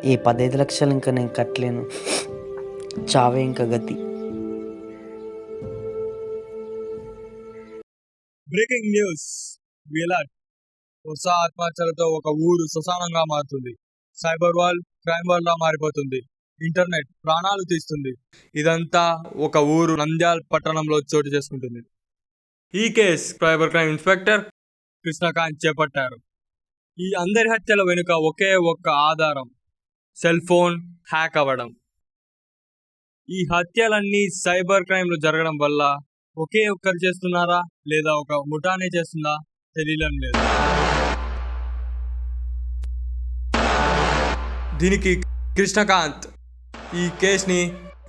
ఈ 15 లక్షలు ఇంకా నేను కట్టలేను. చావే ఇంకా గతి. Breaking news. విలట్ వరుస ఆత్మహత్యలతో ఒక ఊరు శ్మశానంగా మారుతుంది. సైబర్ వరల్డ్ క్రైమ్ వరల్డ్ లా మారిపోతుంది. ఇంటర్నెట్ ప్రాణాలు తీస్తుంది. ఇదంతా ఒక ఊరు నంద్యాల పట్టణంలో చోటు చేసుకుంటుంది. ఈ case cyber crime inspector Krishnakant చేపట్టారు. ఈ అందరి హత్యల వెనుక ఒకే ఒక్క ఆధారం, సెల్ ఫోన్ హ్యాక్ అవ్వడం. ఈ హత్యలన్నీ సైబర్ క్రైమ్లు జరగడం వల్ల ఒకే ఒక్కరు చేస్తున్నారా లేదా ఒక ముఠానే చేస్తుందా తెలియడం లేదు. దీనికి కృష్ణకాంత్ ఈ కేసుని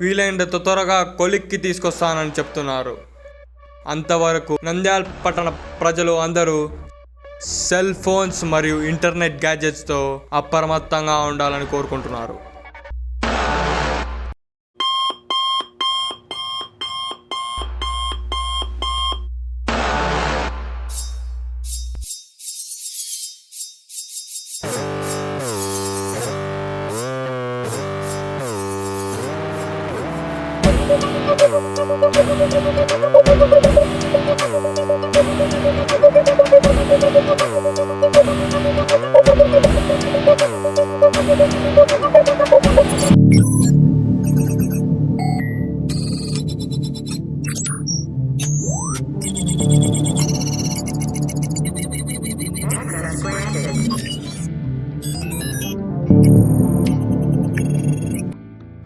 వీలైనంత త్వరగా కొలిక్కి తీసుకొస్తానని చెప్తున్నారు. అంతవరకు నంద్యాల పట్టణ ప్రజలు అందరూ సెల్ ఫోన్స్ మరియు ఇంటర్నెట్ గ్యాడ్జెట్స్తో అప్రమత్తంగా ఉండాలని కోరుకుంటున్నారు.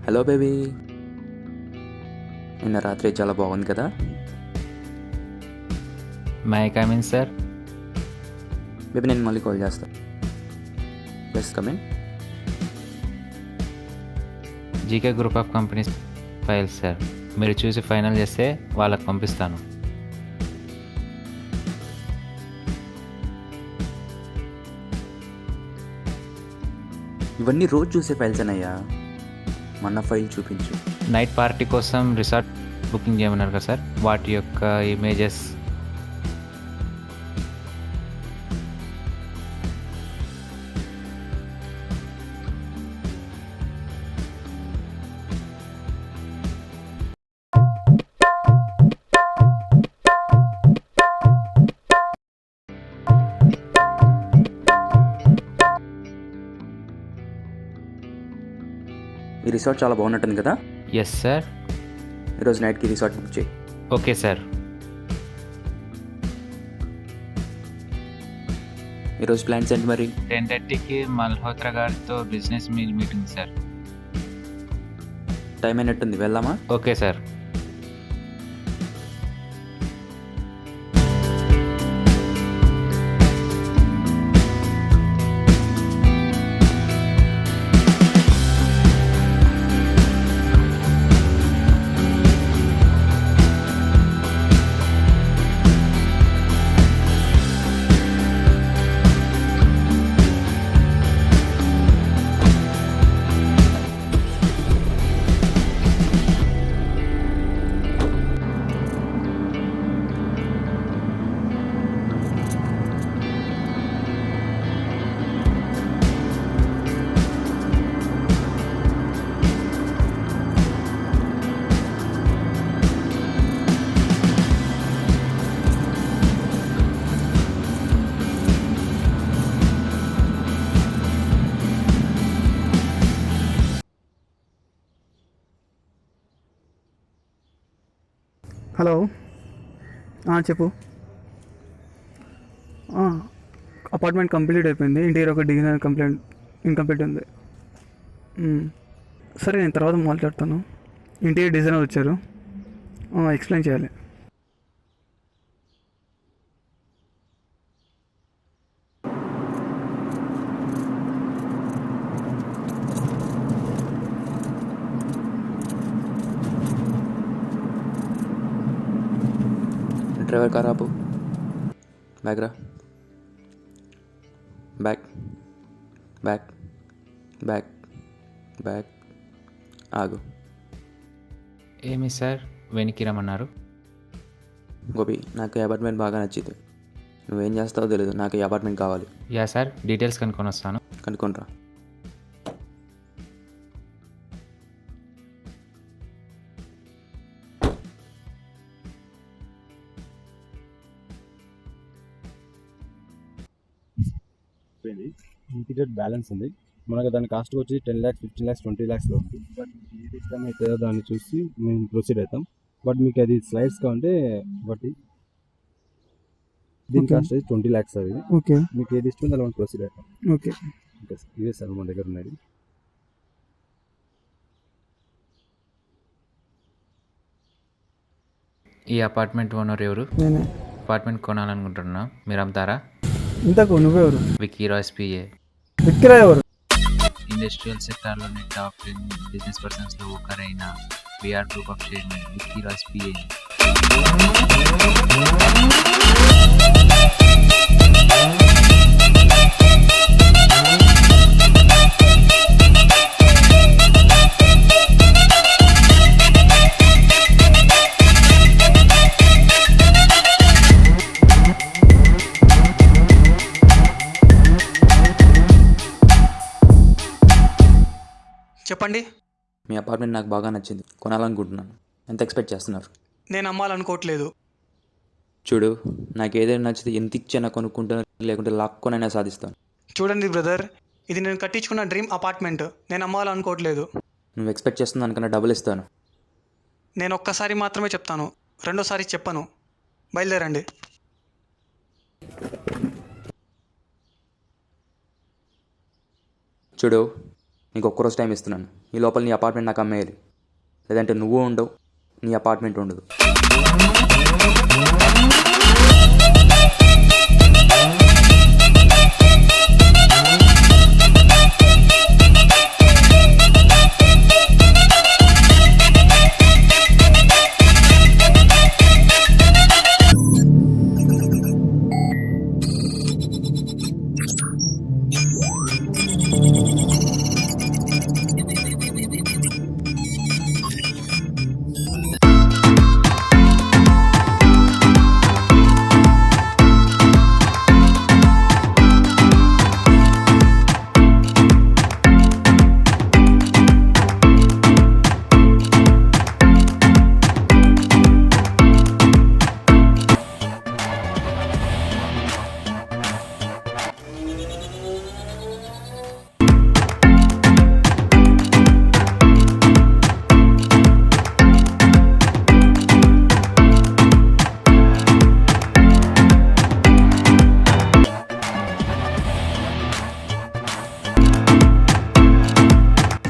హలో బేబీ, నిన్న రాత్రి చాలా బాగుంది కదా. May come in sir. బేబీ నేను మళ్ళీ కాల్ చేస్తాను. Please come in. GK group of companies files sir. మీరు చూసి ఫైనల్ చేస్తే వాళ్ళకి పంపిస్తాను. ఇవన్నీ రోజు చూసే ఫైల్స్ అన్నయ్యా, మన ఫైల్ చూపించు. నైట్ పార్టీ కోసం రిసార్ట్ బుకింగ్ చేయమన్నారు కదా సార్, వాటి యొక్క ఇమేజెస్. ఈ రిసార్ట్ చాలా బాగున్నట్టుంది కదా. Yes sir. ఈరోజు నైట్కి రిసార్ట్ బుక్ చేయి. Okay sir. ఈరోజు ప్లాన్స్ ఏంటి మరి? 10:30కి మల్హోత్రా గారితో బిజినెస్ మీటింగ్ సార్. టైం అయినట్టుంది, వెళ్దామా? Okay sir. హలో, చెప్పు. అపార్ట్మెంట్ కంప్లీట్ అయిపోయింది. ఇంటీరియర్ ఒక డిజైన్ ఇన్కంప్లీట్ ఉంది. సరే, నేను తర్వాత మాట్లాడతాను. ఇంటీరియర్ డిజైనర్ వచ్చారు, ఎక్స్ప్లెయిన్ చేయాలి. డ్రైవర్ కార్ ఆపు. బ్యాగ్ రా. బ్యాగ్ బ్యాగ్ బ్యాగ్ బ్యాగ్ ఆగు. ఏమి సార్ వెనక్కి రమ్మన్నారు? గోపి, నాకు ఈ అపార్ట్మెంట్ బాగా నచ్చింది. నువ్వేం చేస్తావో తెలియదు, నాకు ఈ అపార్ట్మెంట్ కావాలి. యా సార్, డీటెయిల్స్ కనుక్కొని వస్తాను. కనుక్కోనరా. ఇంటీరియర్ బ్యాలెన్స్ ఉంది. మనకు దాని కాస్ట్ వచ్చి 10 lakhs, 15 lakhs, 20 lakhsలో ఉంది. బట్ మీకు ఇష్టం అయితే దాన్ని చూసి మేము ప్రొసీడ్ అవుతాం. బట్ మీకు అది స్లైడ్స్ కావాలంటే బట్టి దీని కాస్ట్ వచ్చి 20 lakhs అది. ఓకే మీకు ఏది ఇష్టం అలా మనం ప్రొసీడ్ అవుతాం. ఓకే ఓకే సార్, ఇవే సార్ మన దగ్గర ఉన్నది. ఈ అపార్ట్మెంట్ ఓనర్ ఎవరు? నేనే. అపార్ట్మెంట్ కొనాలనుకుంటున్నా, మీరు అమ్ముతారా? ఇంతకు నువ్వెవరు? విక్కీ రాయ్స్ పిఏ. విక్రయ ఎవరు? ఇండస్ట్రియల్ సెక్టార్లోని టాప్ 10 బిజినెస్ పర్సన్స్లో ఒకరైన VR group of chairman Vicky Roy's PA. చెప్పండి. మీ అపార్ట్మెంట్ నాకు బాగా నచ్చింది, కొనాలనుకుంటున్నాను. ఎంత ఎక్స్పెక్ట్ చేస్తున్నారు? నేను అమ్మాలనుకోవట్లేదు. చూడు, నాకు ఏదైనా నచ్చితే ఎంత ఇచ్చైనా కొనుక్కుంటాను, లేకుంటే లాక్కొనైనా సాధిస్తాను. చూడండి బ్రదర్, ఇది నేను కట్టించుకున్న డ్రీమ్ అపార్ట్మెంట్. నేను అమ్మాలనుకోవట్లేదు. నువ్వు ఎక్స్పెక్ట్ చేస్తున్న దానికన్నా డబ్బులు ఇస్తాను. నేను ఒక్కసారి మాత్రమే చెప్తాను, రెండోసారి చెప్పను. బయలుదేరండి. చూడు, నీకు ఒక్కరోజు టైం ఇస్తున్నాను. ఈ లోపల నీ అపార్ట్మెంట్ నాకు అమ్మేయాలి, లేదంటే నువ్వు ఉండవు, నీ అపార్ట్మెంట్ ఉండదు.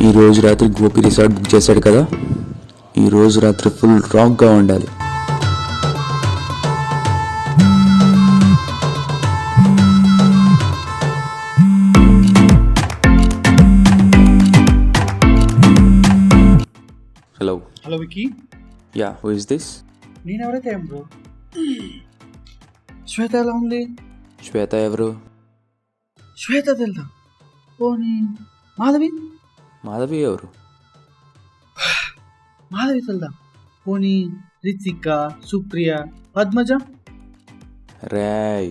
ఈరోజు రాత్రి గోపి రిసార్ట్ బుక్ చేశాడు కదా, ఈరోజు రాత్రి ఫుల్ రాక్గా ఉండాలి. Hello. Hello Vicky. Yeah, who is this? నేనెవరైతే ఏం బ్రో. శ్వేత ఎలా ఉంది? శ్వేత ఎవరు? శ్వేత తెలుదా? పోనీ మాధవి? మాధవి ఎవరు? మాధవి తెలుదా? పోనీ రితిక, సుప్రియ, పద్మజ? రేయ్,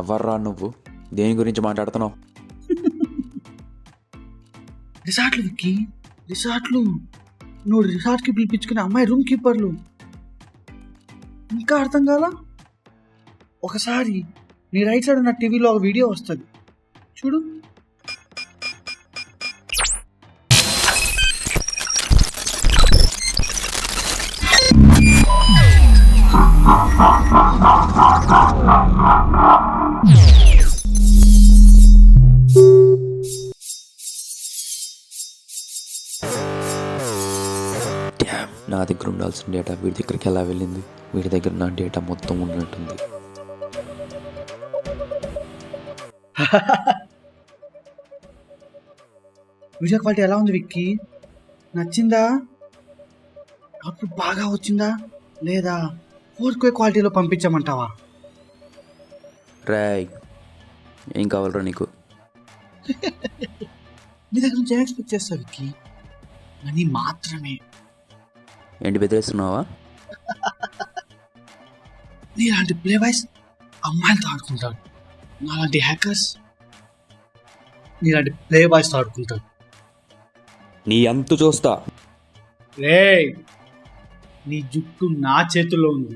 ఎవర్రా నువ్వు? దేని గురించి మాట్లాడుతున్నావు? రిసార్ట్లు విక్కీ, రిసార్ట్లు. నువ్వు రిసార్ట్కి పిలిపించుకునే అమ్మాయి రూమ్ కీపర్లు. ఇంకా అర్థం కాలా? ఒకసారి నీ రైట్ సైడ్ ఉన్న టీవీలో ఒక వీడియో వస్తుంది చూడు. నా దగ్గర ఉండాల్సిన డేటా వీడి దగ్గరికి ఎలా వెళ్ళింది? వీడి దగ్గర నా డేటా మొత్తం ఉన్నట్టుంది. వీడియో క్వాలిటీ ఎలా ఉంది విక్కీ? నచ్చిందా? అప్పుడు బాగా వచ్చిందా లేదా 4K క్వాలిటీలో పంపించమంటావా? రాయ్, ఏం కావాలరా నీకు? నీ దగ్గర నుంచి ఏం ఎక్స్పెక్ట్ చేస్తావు విక్కీ? మనీ మాత్రమే. ఏంటి బెదిరిస్తున్నావా? నీలాంటి ప్లే బాయ్స్ అమ్మాయిలతో ఆడుకుంటారు, నాలాంటి హ్యాకర్స్ నీలాంటి ప్లే బాయ్స్తో ఆడుకుంటారు. నీ అంతు చూస్తా. రేయ్, నీ జుట్టు నా చేతుల్లో ఉంది,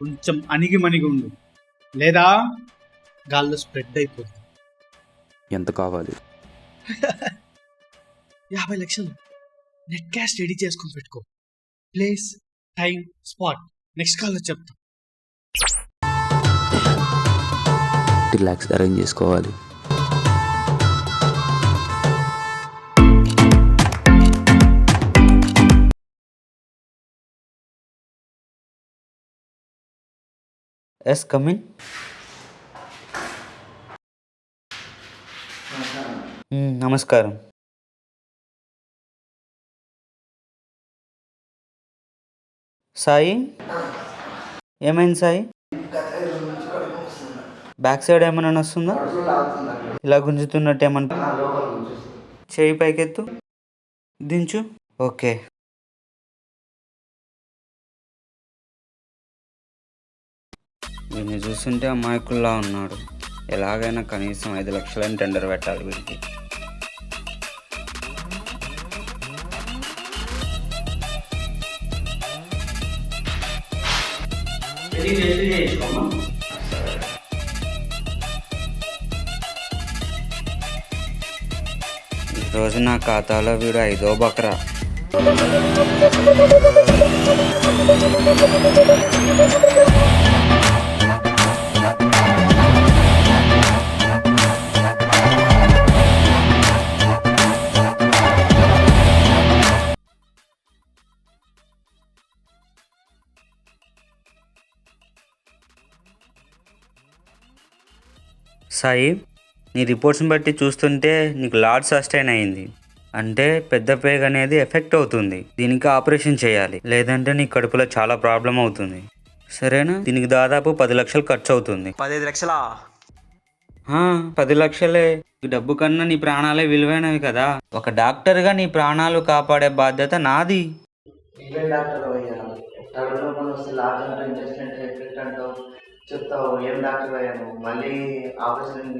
కొంచెం అణిగి మణిగి ఉండు, లేదా గాల్లో స్ప్రెడ్ అయిపోతుంది. ఎంత కావాలి? 50 లక్షలు నెట్ క్యాష్ రెడీ చేసుకుని పెట్టుకో. ప్లేస్, టైం, స్పాట్ నెక్స్ట్ కాల్లో చెప్తా. 50 lakhs అరేంజ్ చేసుకోవాలి. Yes come in. నమస్కారం. సాయి, ఏమైంది సాయి? బ్యాక్ సైడ్ ఏమైనా వస్తుందా? ఇలా గుంజుతున్నట్టు ఏమన్నా? చేయి పైకెత్తు, దించు. ఓకే. వీడిని చూస్తుంటే అమాయకుల్లా ఉన్నాడు. ఎలాగైనా కనీసం 5 లక్షలని టెండర్ పెట్టాలి వీడికి. ఈరోజు నా ఖాతాలో వీడు 5వ బకరా. సాయి, నీ రిపోర్ట్స్ని బట్టి చూస్తుంటే నీకు లార్జ్ సస్టైన్ అయింది. అంటే పెద్ద పేగ్ అనేది ఎఫెక్ట్ అవుతుంది. దీనికి ఆపరేషన్ చేయాలి, లేదంటే నీ కడుపులో చాలా ప్రాబ్లం అవుతుంది. సరేనా? దీనికి దాదాపు 10 లక్షలు ఖర్చు అవుతుంది. 15 లక్షలా? 10 లక్షలే. ఈ డబ్బు కన్నా నీ ప్రాణాలే విలువైనవి కదా. ఒక డాక్టర్గా నీ ప్రాణాలు కాపాడే బాధ్యత నాది. చెప్తావు ఏం డాక్టర్ అయ్యాను, మళ్ళీ ఆపరేషన్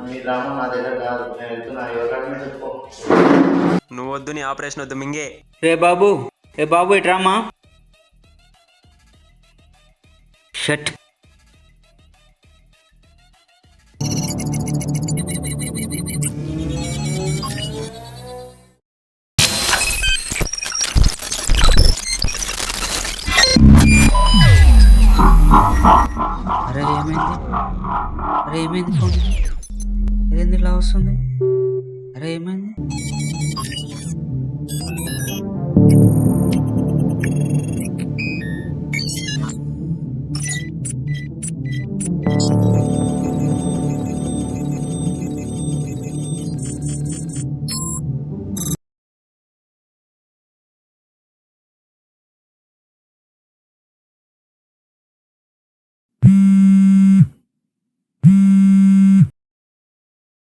మీ గ్రామం నా దగ్గర కాదు, నేను వెళ్తున్నా, ఎవరికైనా చెప్పుకో. నువ్వు వద్దు, నీ ఆపరేషన్ వద్దు, మింగే. రే బాబు ఇట్రామా. షట్. ఏమైంది ఫోన్? ఏంది ఇలా వస్తుంది? ఏమైంది?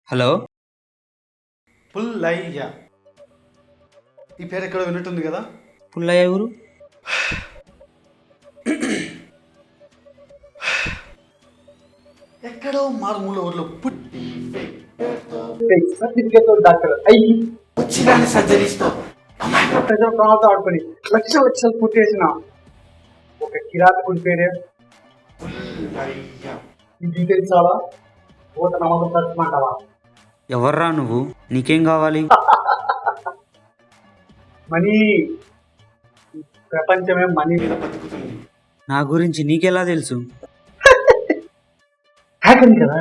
హలో. పుల్లయ్య, ఈ పేరు ఎక్కడ విన్నట్టుంది కదా? పుల్లయ్య ఎవరు? ఎక్కడో మారుమూల ఊర్లో పుట్టి సర్టిఫికేట్ డాక్టర్ అయ్యి వచ్చిన సర్జరీస్తో ప్రజల ప్రాణాలతో ఆడుకొని లక్షలు పుట్టేసిన ఒక కిరాతకుడి పేరే పుల్లయ్య. ఈ డీటెయిల్స్ చాలా ఓట నమ్మకం తట్టుమంటావా? ఎవర్రా నువ్వు? నీకేం కావాలి? మనీ. ప్రపంచమే మనీ మీద బతుకుతుంది. నా గురించి నీకెలా తెలుసు? హ్యాకర్ కదా,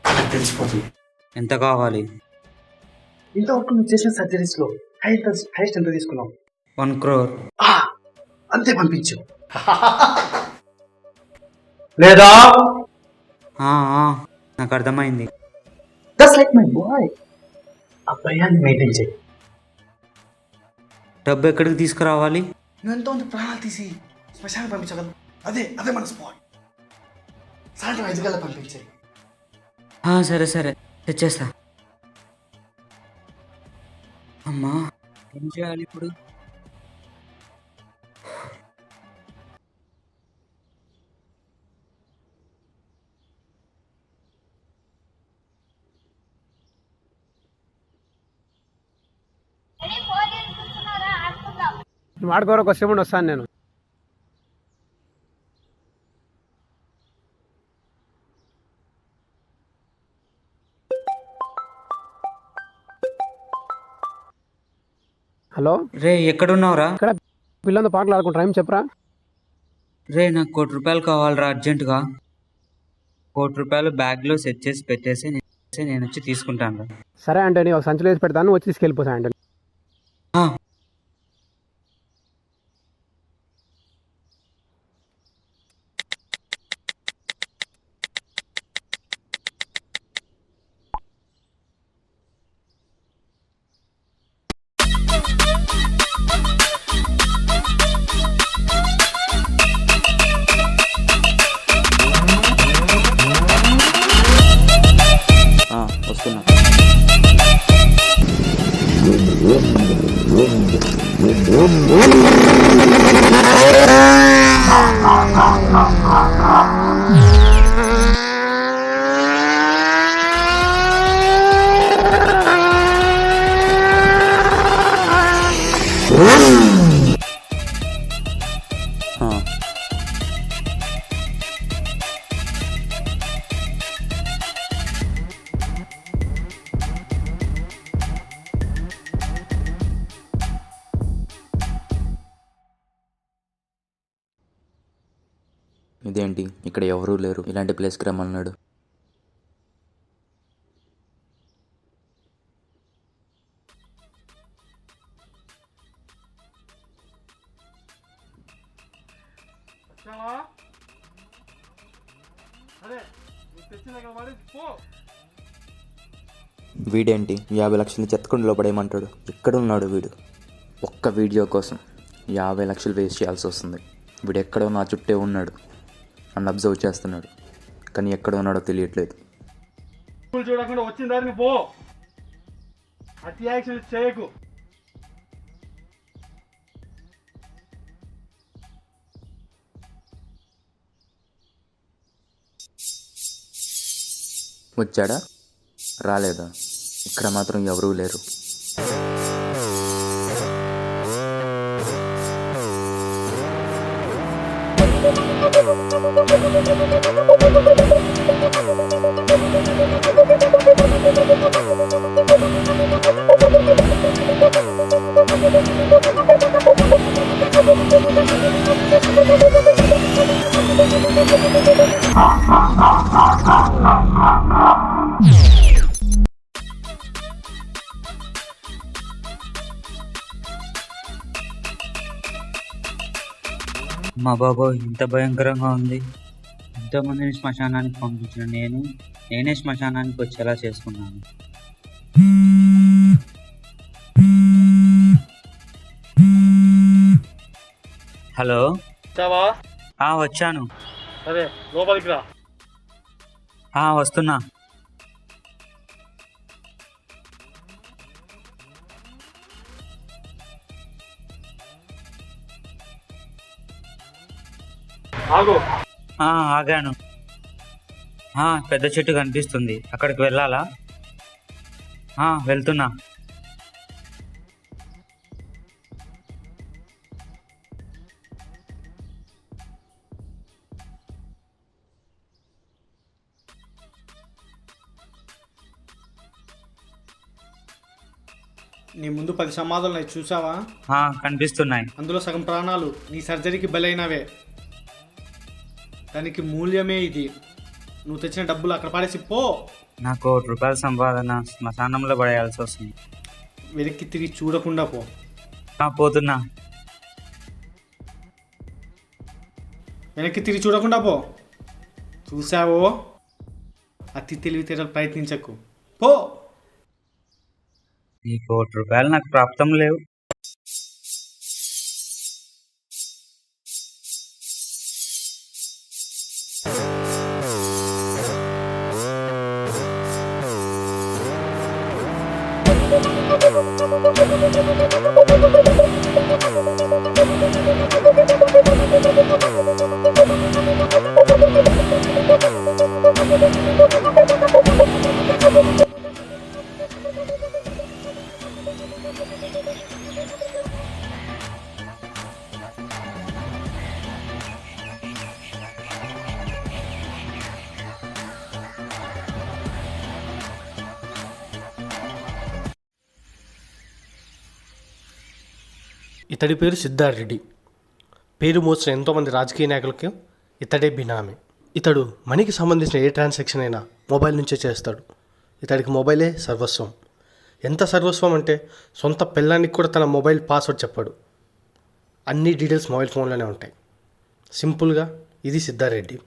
అలా తెలిసిపోతుంది. ఎంత కావాలి? ఇంతవరకు నువ్వు చేసిన సర్జరీస్ లో హైయెస్ట్ ఎంత తీసుకున్నావు? 1 crore. అంతే పంపించు. లేదా నాకు అర్థమైంది. That's like my boy. ఆ భయాన్ని మెయింటైన్ చేయి. డబ్బు ఎక్కడికి తీసుకురావాలి? నువ్వు ఎంతోమంది ప్రాణాలు తీసి శ్మశానం పంపించగలవు. అదే అదే మన స్పాట్. సాయంత్రం 5 గంటలకు పంపించాయి. సరే సరే తెచ్చేస్తా. అమ్మా ఏం చేయాలి ఇప్పుడు? వాడుకోరు ఒక సెకండ్ వస్తాను నేను. హలో రే ఎక్కడున్నావురా? ఇక్కడ పిల్లలతో పాటలు ఆడుకుంటారా? ఏం చెప్పరా? రే నాకు ₹1,00,00,000 కావాలరా అర్జెంటుగా. ₹1,00,00,000 బ్యాగ్లో సెట్ చేసి పెట్టేసి నేను వచ్చి తీసుకుంటాను. సరే అంటే నేను ఒక సంచులు వేసి పెడతాను, వచ్చి తీసుకెళ్ళిపోతా అంటే. వస్తున్నా. ఇదేంటి ఇక్కడ ఎవరూ లేరు, ఇలాంటి ప్లేస్కి రమ్మన్నాడు. వీడేంటి 50 లక్షలు చెత్తకుండలో పడేయమంటాడు? ఎక్కడున్నాడు వీడు? ఒక్క వీడియో కోసం 50 లక్షలు వేస్ట్ చేయాల్సి వస్తుంది. వీడు ఎక్కడో నా చుట్టే ఉన్నాడు, నన్ను అబ్జర్వ్ చేస్తున్నాడు, కానీ ఎక్కడ ఉన్నాడో తెలియట్లేదు. చూడకుండా వచ్చిన దారిని పో, అతి యాక్షన్ చేయకు. వచ్చాడా? రాలేదా? ఇక్కడ మాత్రం ఎవరూ లేరు. మా బాబోయ్ ఇంత భయంకరంగా ఉంది. ఎంతోమందిని శ్మశానానికి పంపించిన నేనే శ్మశానానికి వచ్చేలా చేసుకున్నాను. హలో వచ్చాను. సరే లోపలికి రా. వస్తున్నా. ఆగాను. పెద్ద చెట్టు కనిపిస్తుంది, అక్కడికి వెళ్ళాలా? వెళ్తున్నా. నీ ముందు 10 సమాధులు ఉన్నాయి, చూసావా? కనిపిస్తున్నాయి. అందులో సగం ప్రాణాలు నీ సర్జరీకి బలైనవే. దానికి మూల్యమే ఇది. నువ్వు తెచ్చిన డబ్బులు అక్కడ పడేసి పో. నాకు ₹1,00,00,000 సంపాదన శ్మశానంలో పడేయాల్సి వస్తుంది. వెనక్కి తిరిగి చూడకుండా పో. పోతున్నా. వెనక్కి తిరిగి చూడకుండా పో. చూసావో? అతి తెలివితేటలు ప్రయత్నించకు, పో. నీకు ₹1,00,00,000 నాకు ప్రాప్తం లేవు. ఇతడి పేరు సిద్ధార్థ్ రెడ్డి. పేరు మోసిన ఎంతోమంది రాజకీయ నాయకులకు ఇతడే బినామీ. ఇతడు మనీకి సంబంధించిన ఏ ట్రాన్సాక్షన్ అయినా మొబైల్ నుంచే చేస్తాడు. ఇతడికి మొబైలే సర్వస్వం. ఎంత సర్వస్వం అంటే సొంత పిల్లానికి కూడా తన మొబైల్ పాస్వర్డ్ చెప్పాడు. అన్ని డీటెయిల్స్ మొబైల్ ఫోన్లోనే ఉంటాయి. సింపుల్గా ఇది సిద్ధార్థ్ రెడ్డి.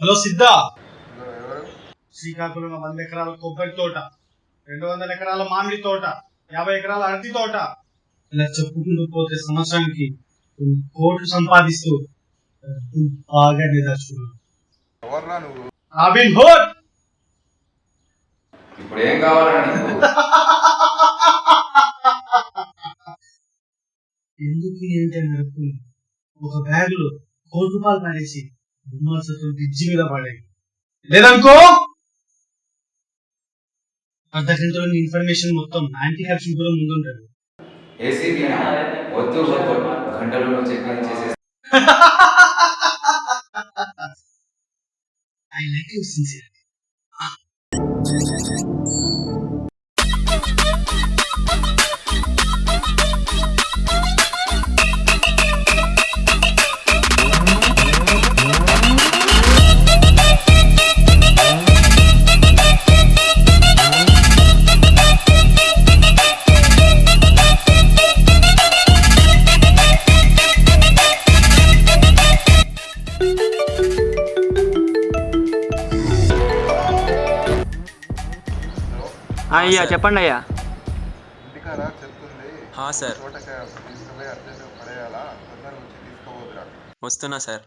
హలో సిద్ధా, శ్రీకాకుళంలో 100 ఎకరాల కొబ్బరి తోట, 200 ఎకరాల మామిడి తోట, 50 ఎకరాల అరటి తోట, ఇలా చెప్పుకుంటూ పోతే సంవత్సరానికి 1 కోట్లు సంపాదిస్తూ బాగా నిదర్శనం. Robin hood. ఇప్పుడు ఏం కావాలండి? ఎందుకు ఏంటని అనుకుని ఒక బ్యాగ్ లో ₹1 పడేసి బొమ్మలతో బ్రిడ్జి మీద పడాయి. లేదనుకో అర్ధగంటలో నీ ఇన్ఫర్మేషన్ మొత్తం యాంటీ కరప్షన్ కూడా ముందుంటాడు. గంటలో చెక్ చేసే I like you sincerely. అయ్యా చెప్పండి అయ్యా. సార్ వస్తున్నా సార్.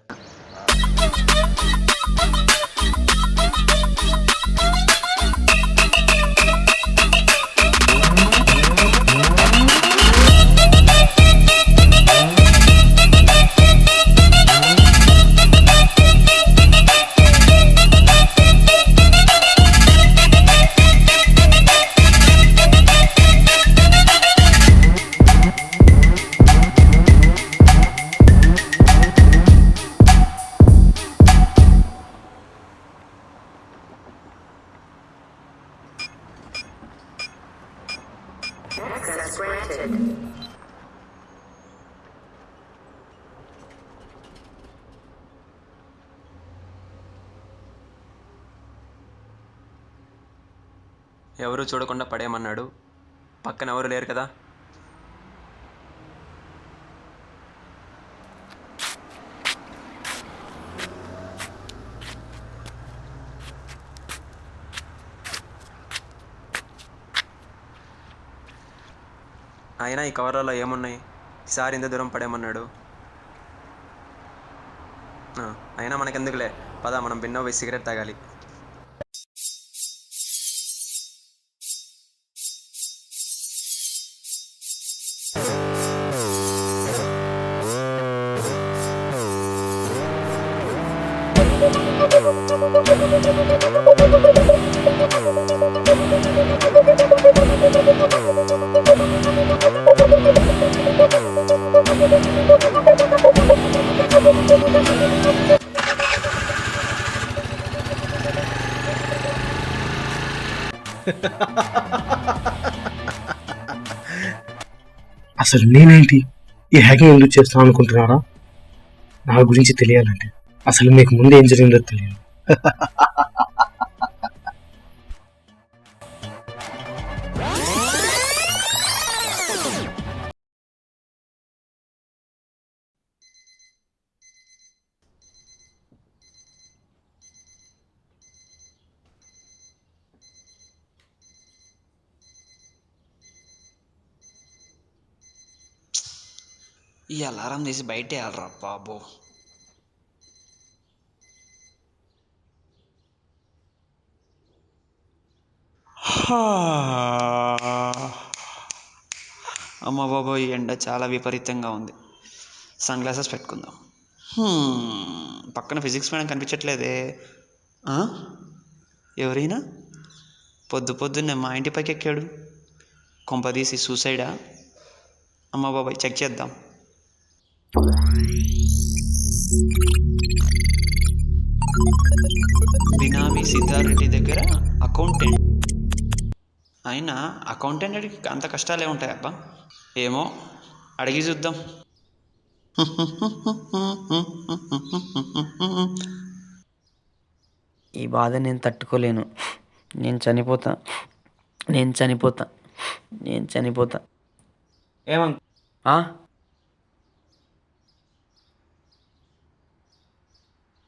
ఎవరు చూడకుండా పడేయమన్నాడు. పక్కన ఎవరు లేరు కదా. అయినా ఈ కవర్లలో ఏమున్నాయి? ఈసారి ఇంత దూరం పడేయమన్నాడు. అయినా మనకెందుకులే, పద మనం బిన్నో పోయి సిగరెట్ తాగాలి. అసలు నేనేంటి ఈ హ్యాకింగ్ ఎందుకు చేస్తాను అనుకుంటున్నారా? నా గురించి తెలియాలంటే అసలు మీకు ముందు ఏం జరిగిందో తెలియదు. ఈ అలారం తీసి బయట వేయాలరా బాబు. అమ్మ బాబు, ఈ ఎండ చాలా విపరీతంగా ఉంది. సన్ గ్లాసెస్ పెట్టుకుందాం. పక్కన ఫిజిక్స్ మేడం కనిపించట్లేదే. ఎవరైనా పొద్దున్నే మా ఇంటి పైకి ఎక్కాడు. కొంపదీసి సూసైడా? అమ్మ బాబాయ్, చెక్ చేద్దాం. బినామీ సిద్ధారెడ్డి దగ్గర అకౌంటెంట్. అయినా అకౌంటెంట్కి అంత కష్టాలే ఉంటాయి అబ్బా. ఏమో, అడిగి చూద్దాం. ఈ బాధ నేను తట్టుకోలేను. నేను చనిపోతా. ఏమంకుల్?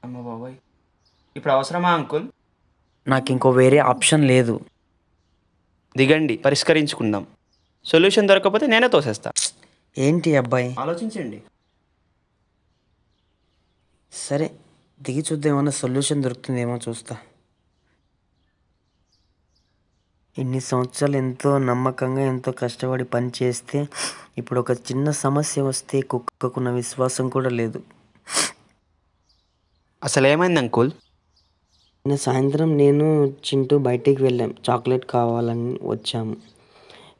అమ్మ బాబాయ్, ఇప్పుడు అవసరమా అంకుల్? నాకు ఇంకో వేరే ఆప్షన్ లేదు. దిగండి, పరిష్కరించుకుందాం. సొల్యూషన్ దొరకకపోతే నేనే తోసేస్తా. ఏంటి అబ్బాయి? ఆలోచించండి. సరే, దిగి చూద్దాం, ఏమన్నా సొల్యూషన్ దొరుకుతుందేమో చూస్తా. ఇన్ని సంవత్సరాలు ఎంతో నమ్మకంగా ఎంతో కష్టపడి పని చేస్తే ఇప్పుడు ఒక చిన్న సమస్య వస్తే కుక్కకున్న విశ్వాసం కూడా లేదు. అసలు ఏమైంది అంకుల్? నిన్న సాయంత్రం నేను చింటూ బయటికి వెళ్ళాం. చాక్లెట్ కావాలని వచ్చాము.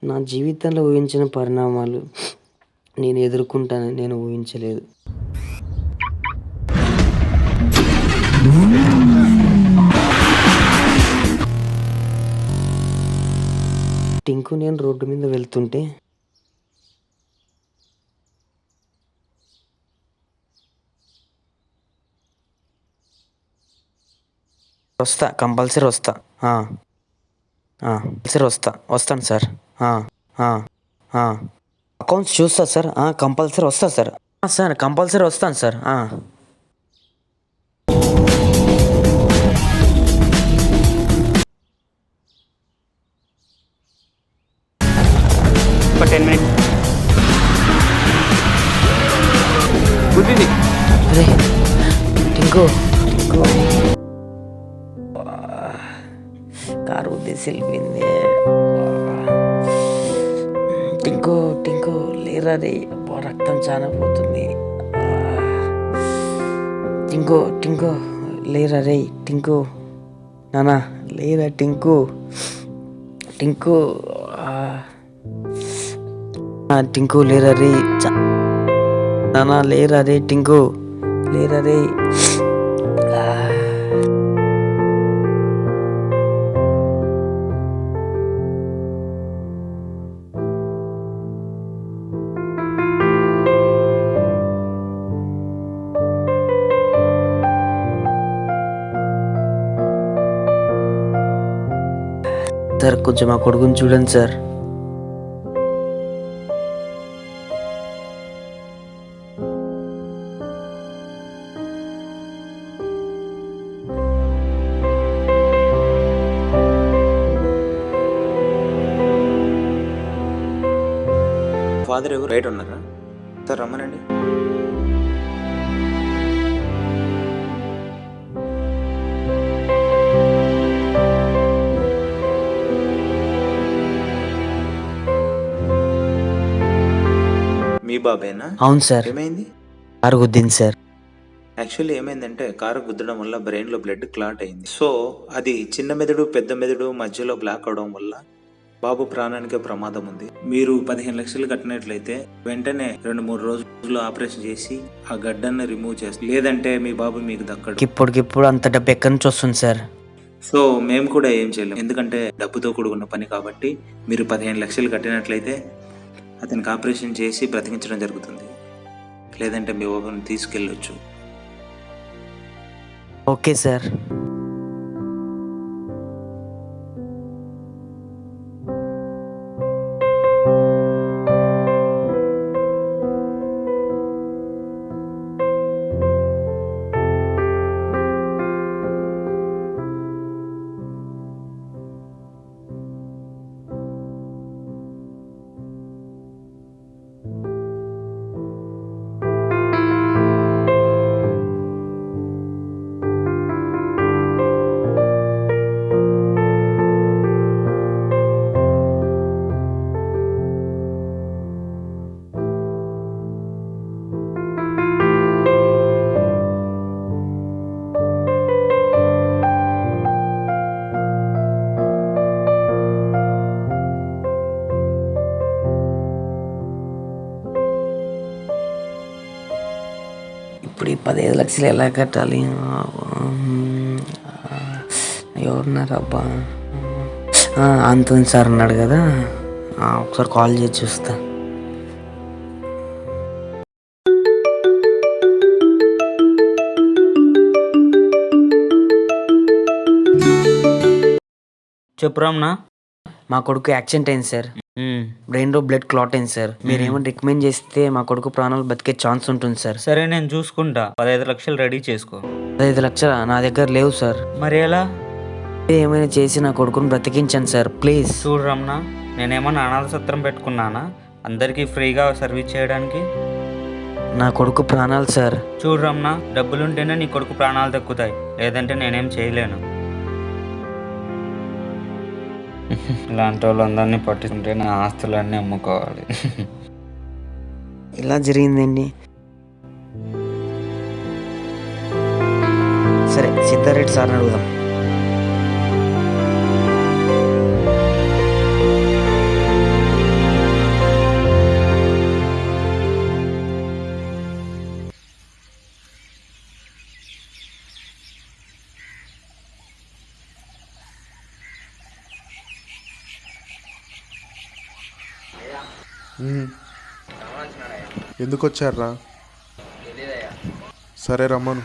నా జీవితంలో ఊహించిన పరిణామాలు నేను ఎదుర్కొంటానని నేను ఊహించలేదు. టింకు నేను రోడ్డు మీద వెళ్తుంటే కంపల్సరీ వస్తాను సార్. అకౌంట్స్ చూస్తా సార్. కంపల్సరీ వస్తా సార్. సార్ కంపల్సరీ వస్తాను సార్. ఒక 10 minutes. గుద్దింది. అరే టింకు, కారు ఉద్దేశం వెళ్ళిపోయింది. టింకు లేరా రే, రక్తం చాలా పోతుంది. టింకు లేరా రే. టింకు నానా లేరా. టింకు లేరా రే. నానా లేరా రే. టింకు లేరా రే. సార్ కొంచెం మా కొడుకుని చూడండి సార్. ఫాదర్ ఎవరు? రైట్ ఉన్నారా సార్? రమ్మనండి. మీ బాబేనా? అవును సార్. ఏమైంది? కారు గుద్దింది సార్. యాక్చువల్లీ ఏమైందంటే కారు గుద్దడం వల్ల బ్రెయిన్లో బ్లడ్ క్లాట్ అయింది. సో అది చిన్న మెదడు పెద్ద మెదడు మధ్యలో బ్లాక్ అవడం వల్ల బాబు ప్రాణానికి ప్రమాదం ఉంది. మీరు 15 లక్షలు కట్టినట్లయితే వెంటనే 2-3 రోజుల్లో ఆపరేషన్ చేసి ఆ గడ్డನ್ನು రిమూవ్ చేస్తారు. లేదంటే మీ బాబు మీకు దక్కడు. ఇప్పటికిప్పుడు అంత డబ్బు ఎక్కడి నుంచి వస్తుంది సార్? సో మేము కూడా ఏం చేయలేం, ఎందుకంటే డబ్బుతో కూడుకున్న పని కాబట్టి. మీరు 15 లక్షలు కట్టినట్లయితే అతనికి ఆపరేషన్ చేసి బ్రతికించడం జరుగుతుంది. లేదంటే మీ బాబుని తీసుకెళ్ళొచ్చు. Okay sir. ఇప్పుడు ఈ 15 లక్షలు ఎలా కట్టాలి? ఎవరున్నారు అబ్బా? అంతోని సార్ ఉన్నాడు కదా, ఒకసారి కాల్ చేసి చూస్తా. చెప్పు రమణ. మా కొడుకు యాక్సిడెంట్ అయింది సార్. బ్రెయిన్లో బ్లడ్ క్లాట్ అయింది సార్. మీరు ఏమైనా రికమెండ్ చేస్తే మా కొడుకు ప్రాణాలు బతికే ఛాన్స్ ఉంటుంది సార్. సరే నేను చూసుకుంటా. 15 లక్షలు రెడీ చేసుకో. 15 లక్షలు నా దగ్గర లేవు సార్. మరి ఎలా? ఏమైనా చేసి నా కొడుకుని బ్రతికించండి సార్ ప్లీజ్. చూడు రమణ, నేనేమన్నా అనాథ సత్రం పెట్టుకున్నానా అందరికీ ఫ్రీగా సర్వీస్ చేయడానికి? నా కొడుకు ప్రాణాలు సార్. చూడు రమణ, డబ్బులుంటేనే నీ కొడుకు ప్రాణాలు దక్కుతాయి, లేదంటే నేనేం చేయలేను. ఇలాంటి వాళ్ళందరినీ పట్టుకుంటే నా ఆస్తులన్నీ అమ్ముకోవాలి. ఇలా జరిగిందండి. సరే సిద్ధారెడ్డి సార్ని అడుగుదాం. ఎందుకు వచ్చారా? సరే రమ్మను.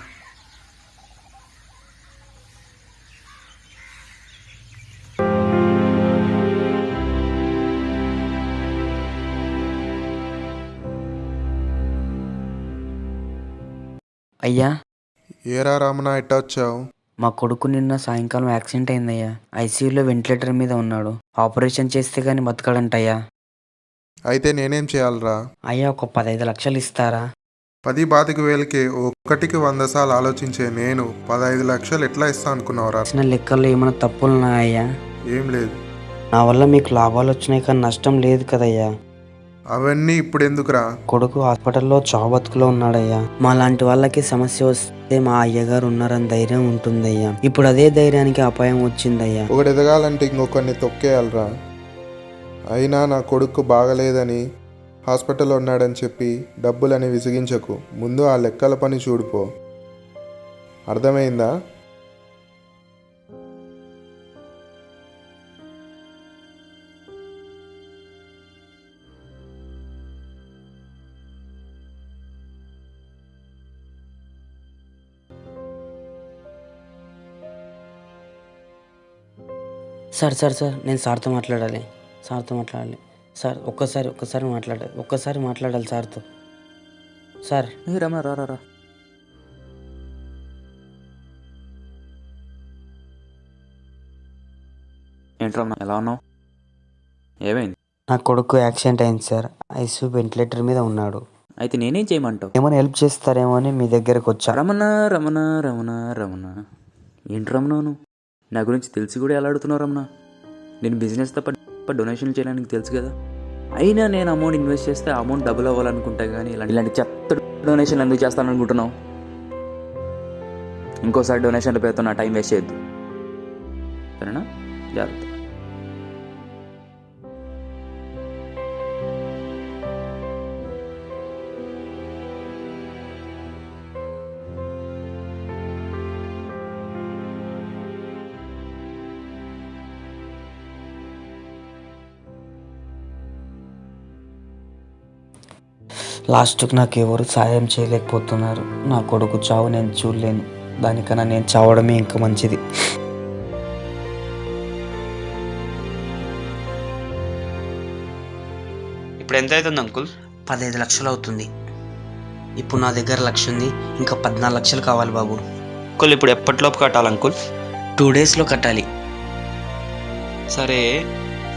అయ్యా. ఏరా రామన్న, ఎట్టా వచ్చావు? మా కొడుకు నిన్న సాయంకాలం యాక్సిడెంట్ అయిందయ్యా. ఐసీయూలో వెంటిలేటర్ మీద ఉన్నాడు. ఆపరేషన్ చేస్తే కానీ బతకడంటయ్యా. అయితే నేనేం చేయాలరా? అయ్యా ఒక 15 లక్షలు ఇస్తారా? 10,000కి ఒక్కటికి 100 సార్లు ఆలోచించే నేను 15 లక్షలు ఎట్లా ఇస్తా అనుకున్నావురా? చిన్న లెక్కల్లో ఏమైనా తప్పులున్నాయ్యా? ఏం లేదు. నా వల్ల మీకు లాభాలు వచ్చినాయి కానీ నష్టం లేదు కదయ్యా. అవన్నీ ఇప్పుడు ఎందుకురా? కొడుకు హాస్పిటల్లో చావు బతుకులో ఉన్నాడయ్యా. మా లాంటి వాళ్ళకి సమస్య వస్తే మా అయ్యగారు ఉన్నారని ధైర్యం ఉంటుందయ్యా. ఇప్పుడు అదే ధైర్యానికి అపాయం వచ్చిందయ్యా. ఒకటి ఎదగాలంటే ఇంకొకరిని తొక్కేయాలరా. అయినా నా కొడుకు బాగలేదని హాస్పిటల్లో ఉన్నాడని చెప్పి డబ్బులని విసిగించకు. ముందు ఆ లెక్కల పని చూడిపో. అర్థమైందా? సార్ సార్ సార్ నేను సార్తో మాట్లాడాలి. సార్ ఒక్కసారి మాట్లాడాలి సార్తో. సార్ రమణ రా రా రా. ఏంటి రమణ, ఎలా ఉన్నావు? ఏమైంది? నా కొడుకు యాక్సిడెంట్ అయింది సార్. ఐసీయూ వెంటిలేటర్ మీద ఉన్నాడు. అయితే నేనేం చేయమంటావు? ఏమైనా హెల్ప్ చేస్తారేమో అని మీ దగ్గరకు వచ్చా. రమణ రమణ రమణ రమణ ఏంటి రమణ, నువ్వు నా గురించి తెలిసి కూడా ఎలా అడుగుతున్నావు రమణ? నేను బిజినెస్ తప్ప డొనేషన్లు చేయడానికి తెలుసు కదా. అయినా నేను అమౌంట్ ఇన్వెస్ట్ చేస్తే ఆ అమౌంట్ డబుల్ అవ్వాలనుకుంటా, కానీ ఇలాంటి చెత్త డొనేషన్లు ఎందుకు చేస్తాను అనుకుంటున్నావు? ఇంకోసారి డొనేషన్ల పేరుతో నా టైం వేస్ట్ చేయొద్దు, సరేనా? జాగ్రత్త. లాస్ట్కి నాకు ఎవరు సాయం చేయలేకపోతున్నారు. నా కొడుకు చావు నేను చూడలేను. దానికన్నా నేను చావడమే ఇంకా మంచిది. ఇప్పుడు ఎంత అవుతుంది అంకుల్? 15 లక్షలు అవుతుంది. ఇప్పుడు నా దగ్గర 1 లక్ష ఉంది. ఇంకా 14 లక్షలు కావాలి బాబు. అంకుల్ ఇప్పుడు ఎప్పటిలోపు కట్టాలి అంకుల్? 2 డేస్లో కట్టాలి. సరే,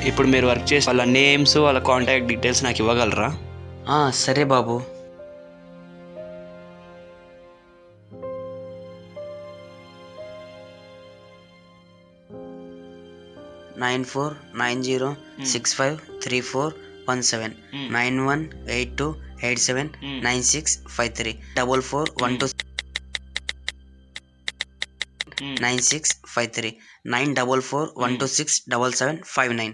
ఇప్పుడు మీరు వర్క్ చేసి వాళ్ళ నేమ్స్ వాళ్ళ కాంటాక్ట్ డీటెయిల్స్ నాకు ఇవ్వగలరా? సరే బాబు. (9490653417) 9182879653 44129653 9441267759.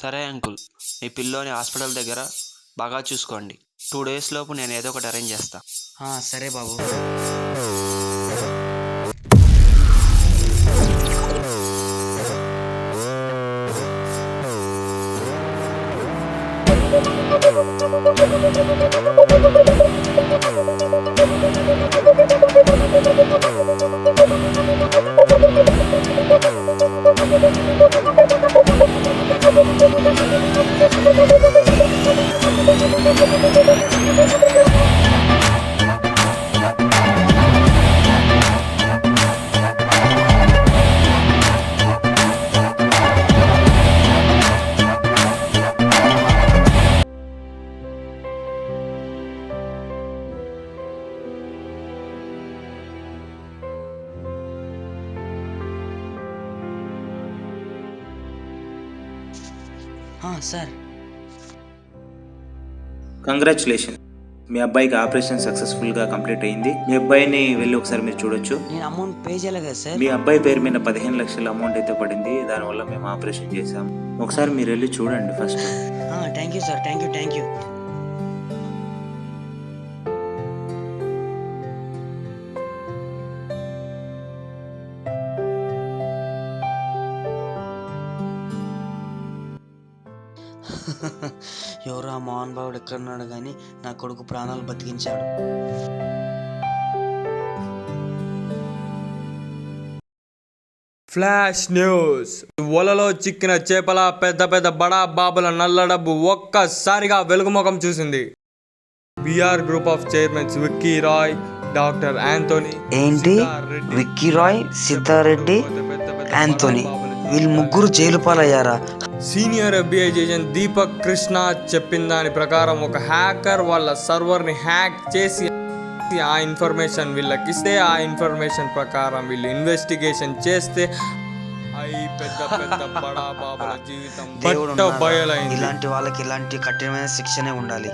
సరే అంకుల్, మీ పిల్లోని హాస్పిటల్ దగ్గర బాగా చూసుకోండి. 2 డేస్ లోపు నేను ఏదో ఒకటి అరేంజ్ చేస్తా. సరే బాబు. సార్, కంగ్రాచులేషన్, మీ అబ్బాయికి ఆపరేషన్ సక్సెస్ఫుల్గా కంప్లీట్ అయింది. మీ అబ్బాయిని వెళ్ళి ఒకసారి మీరు చూడొచ్చు. నేను అమౌంట్ పే చేయాలి కదా సార్? మీ అబ్బాయి పేరు మీద 15 లక్షల అమౌంట్ అయితే పడింది. దానివల్ల మేము ఆపరేషన్ చేసాం. ఒకసారి మీరు వెళ్ళి చూడండి first. Thank you sir. Thank you. ఎవరు ఆ మోహన్ బాబుడు ఎక్కడున్నాడు కానీ నా కొడుకు ప్రాణాలు బతికించాడు. Flash news. వలలో చిక్కిన చేపల పెద్ద పెద్ద బడా బాబుల నల్ల డబ్బు ఒక్కసారిగా వెలుగుముఖం చూసింది. BR group of chairmans Vicky Roy, doctor Anthony. ఏంటి? విక్కీ రాయ్, సిద్ధారెడ్డి, యాంథోనీ వీళ్ళు ముగ్గురు జైలు పాలయ్యారా? Senior FBI agent Deepak Krishna చెప్పిన దాని ప్రకారం ఒక హ్యాకర్ వాళ్ళ సర్వర్ని హ్యాక్ చేసి ఆ ఇన్ఫర్మేషన్ వీళ్ళకిస్తే, ఆ ఇన్ఫర్మేషన్ ప్రకారం వీళ్ళు ఇన్వెస్టిగేషన్ చేస్తే పెద్ద పెద్ద బడా బాబుల జీవితం బయలైంది. ఇలాంటి వాళ్ళకి ఇలాంటి కఠినమైన శిక్షనే ఉండాలి.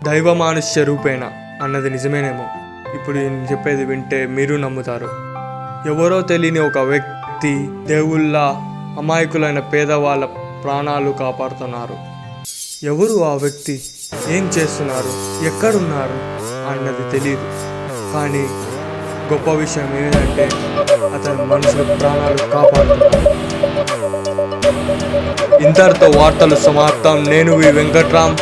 దైవ మానుష్య రూపేణ అన్నది నిజమేనేమో. ఇప్పుడు నేను చెప్పేది వింటే మీరు నమ్ముతారు. ఎవరో తెలియని ఒక వ్యక్తి దేవుళ్ళ అమాయకులైన పేదవాళ్ళ ప్రాణాలు కాపాడుతున్నారు. ఎవరు ఆ వ్యక్తి, ఏం చేస్తున్నారు, ఎక్కడున్నారు అన్నది తెలియదు. కానీ గొప్ప విషయం ఏంటంటే అతను మనుషుల ప్రాణాలు కాపాడుతున్నారు. ఇంతటితో వార్తలు సమాప్తం. నేను వి వెంకట్రామ్.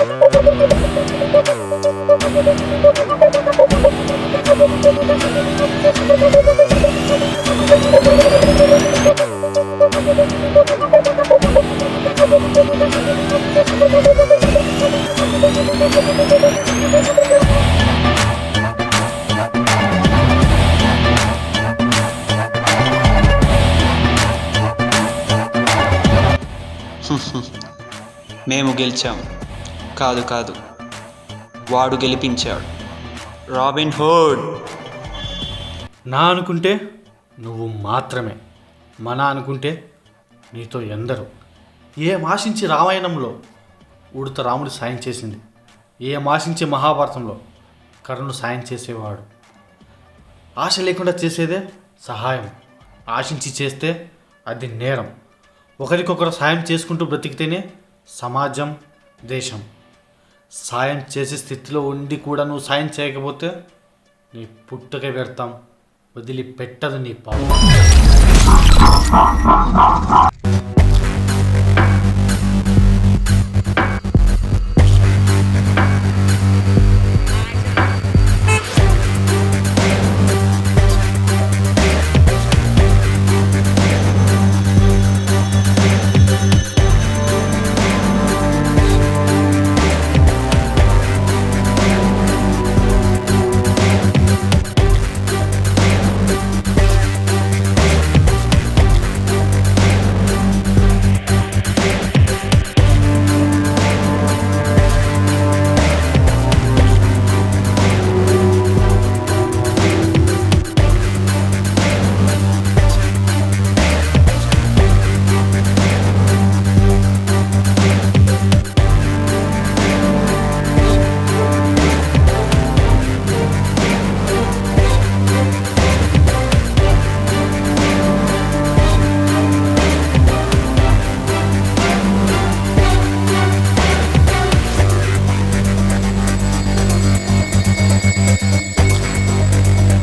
మేము గెలిచాం. కాదు, వాడు గెలిపించాడు. Robin hood. నా అనుకుంటే నువ్వు మాత్రమే, మన అనుకుంటే నీతో ఎందరు. ఏం ఆశించి రామాయణంలో ఉడత రాముడు సాయం చేసింది, ఏం ఆశించి మహాభారతంలో కర్ణుడు సాయం చేసేవాడు. ఆశ లేకుండా చేసేదే సహాయం, ఆశించి చేస్తే అది నేరం. ఒకరికొకరు సాయం చేసుకుంటూ బ్రతికితేనే సమాజం, దేశం. సాయం చేసే స్థితిలో ఉండి కూడా నువ్వు సాయం చేయకపోతే నీ పుట్టుక వ్యర్థం, వదిలిపెట్టదు నీ పాపం.